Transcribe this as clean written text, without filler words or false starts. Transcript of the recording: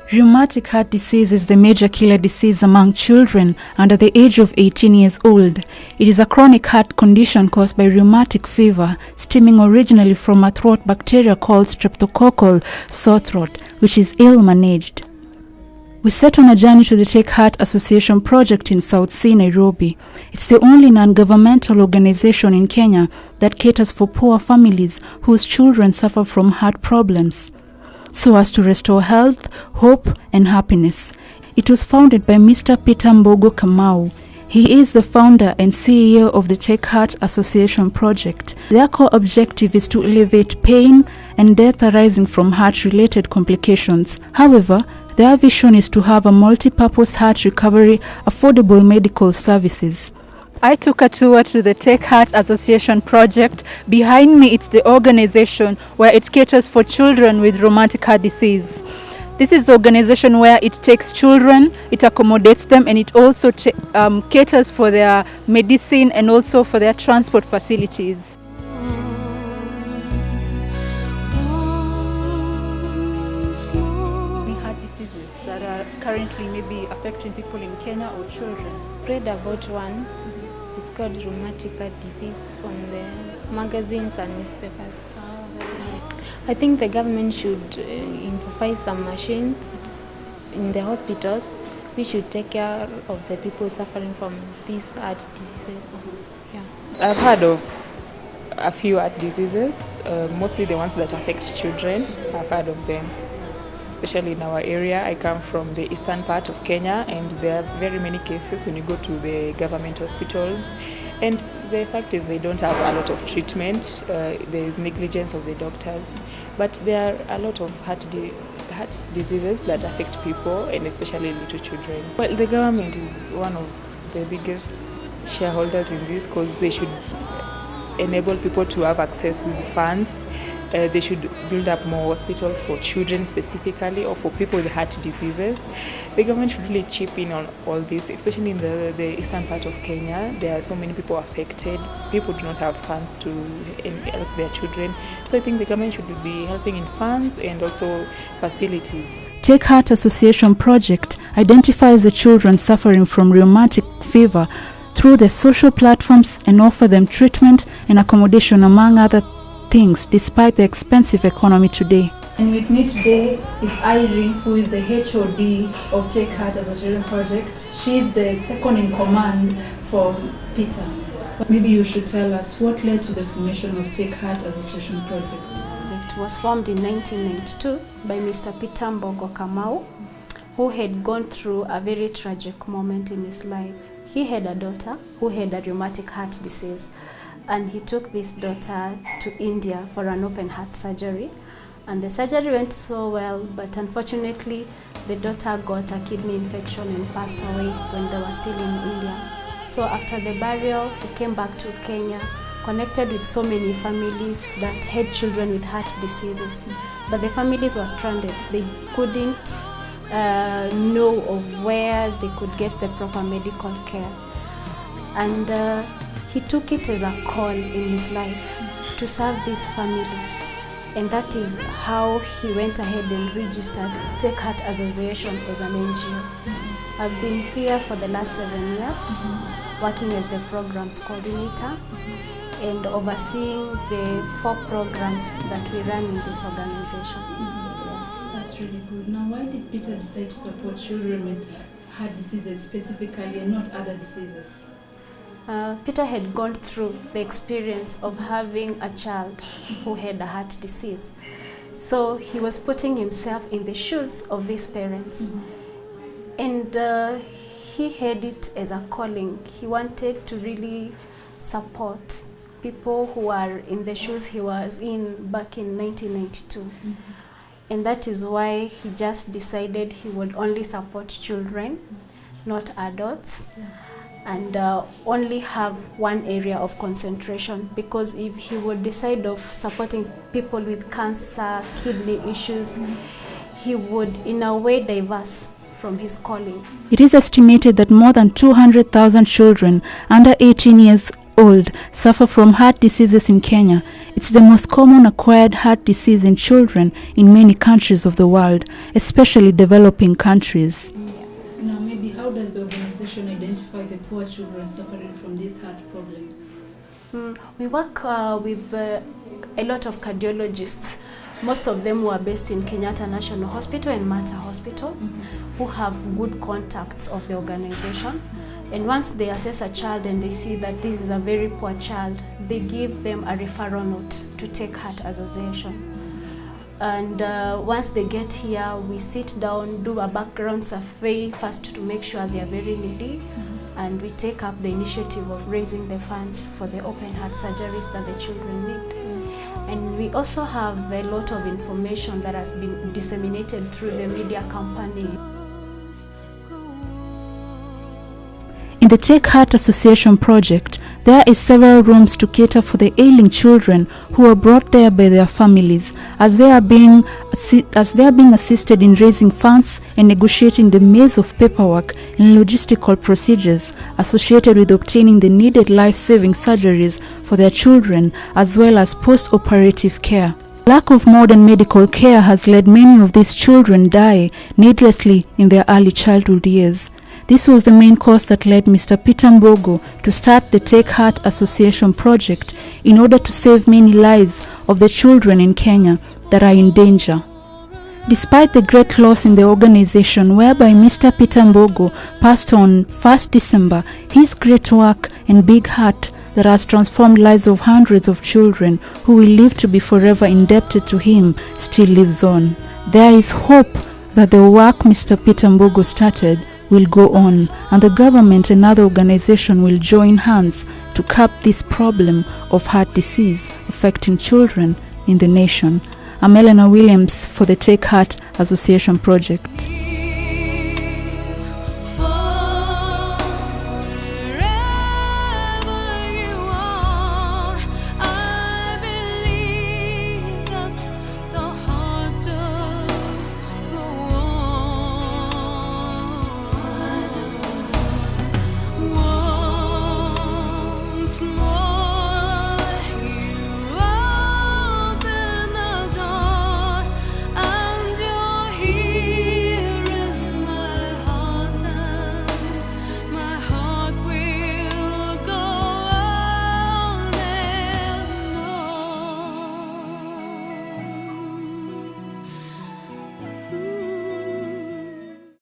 Rheumatic heart disease is the major killer disease among children under the age of 18 years old. It is a chronic heart condition caused by rheumatic fever, stemming originally from a throat bacteria called streptococcal sore throat, which is ill-managed. We set on a journey to the Take Heart Association project in South Sea, Nairobi. It's the only non-governmental organization in Kenya that caters for poor families whose children suffer from heart problems, so as to restore health, hope, and happiness. It was founded by Mr. Peter Mbogo Kamau. He is the founder and CEO of the Take Heart Association project. Their core objective is to alleviate pain and death arising from heart-related complications. However, their vision is to have a multi-purpose heart recovery, affordable medical services. I took a tour to the Take Heart Association project. Behind me, it's the organization where it caters for children with rheumatic heart disease. This is the organization where it takes children, it accommodates them, and it also caters for their medicine and also for their transport facilities. Heart diseases that are currently maybe affecting people in Kenya or children. Read about one. It's called rheumatic heart disease from the magazines and newspapers. I think the government should improvise some machines in the hospitals. We should take care of the people suffering from these heart diseases. Yeah. I've heard of a few heart diseases, mostly the ones that affect children. I've heard of them. Especially in our area. I come from the eastern part of Kenya, and there are very many cases when you go to the government hospitals. And the fact is they don't have a lot of treatment. There is negligence of the doctors. But there are a lot of heart diseases that affect people, and especially little children. Well, the government is one of the biggest shareholders in this, because they should enable people to have access with funds. They should build up more hospitals for children specifically, or for people with heart diseases. The government should really chip in on all this, especially in the eastern part of Kenya. There are so many people affected. People do not have funds to help their children. So I think the government should be helping in funds and also facilities. Take Heart Association project identifies the children suffering from rheumatic fever through the social platforms and offer them treatment and accommodation, among other things, despite the expensive economy today. And with me today is Irene, who is the HOD of Take Heart Association project. She is the second in command for Peter. Maybe you should tell us what led to the formation of Take Heart Association project. It was formed in 1992 by Mr. Peter Mbogo Kamau, who had gone through a very tragic moment in his life. He had a daughter who had a rheumatic heart disease, and he took this daughter to India for an open heart surgery. And the surgery went so well, but unfortunately the daughter got a kidney infection and passed away when they were still in India. So after the burial, he came back to Kenya, connected with so many families that had children with heart diseases. But the families were stranded. They couldn't know of where they could get the proper medical care. And he took it as a call in his life to serve these families. And that is how he went ahead and registered Take Heart Association as an NGO. I've been here for the last 7 years, working as the programs coordinator and overseeing the 4 programs that we run in this organization. Yes, that's really good. Now, why did Peter decide to support children with heart diseases specifically and not other diseases? Peter had gone through the experience of having a child who had a heart disease. So he was putting himself in the shoes of these parents. And he had it as a calling. He wanted to really support people who are in the shoes he was in back in 1992. And that is why he just decided he would only support children, not adults. And only have one area of concentration, because if he would decide of supporting people with cancer, kidney issues, he would in a way diverse from his calling. It is estimated that more than 200,000 children under 18 years old suffer from heart diseases in Kenya, It's the most common acquired heart disease in children in many countries of the world, especially developing countries. Now, maybe how does the organization identify the poor children suffering from these heart problems? We work with a lot of cardiologists. Most of them were based in Kenyatta National Hospital and Mater Hospital, who have good contacts of the organization. And once they assess a child and they see that this is a very poor child, they give them a referral note to Take Heart Association. And once they get here, we sit down, do a background survey first to make sure they are very needy. And we take up the initiative of raising the funds for the open heart surgeries that the children need. And we also have a lot of information that has been disseminated through the media company. In the Take Heart Association project, there is several rooms to cater for the ailing children who are brought there by their families, as they are being assisted in raising funds and negotiating the maze of paperwork and logistical procedures associated with obtaining the needed life-saving surgeries for their children, as well as post-operative care. Lack of modern medical care has led many of these children die needlessly in their early childhood years. This was the main cause that led Mr. Peter Mbogo to start the Take Heart Association project in order to save many lives of the children in Kenya that are in danger. Despite the great loss in the organization whereby Mr. Peter Mbogo passed on 1st December, his great work and big heart that has transformed lives of hundreds of children who will live to be forever indebted to him still lives on. There is hope that the work Mr. Peter Mbogo started will go on, and the government and other organizations will join hands to curb this problem of heart disease affecting children in the nation. I'm ELLENOR Williams for the Take Heart Association project.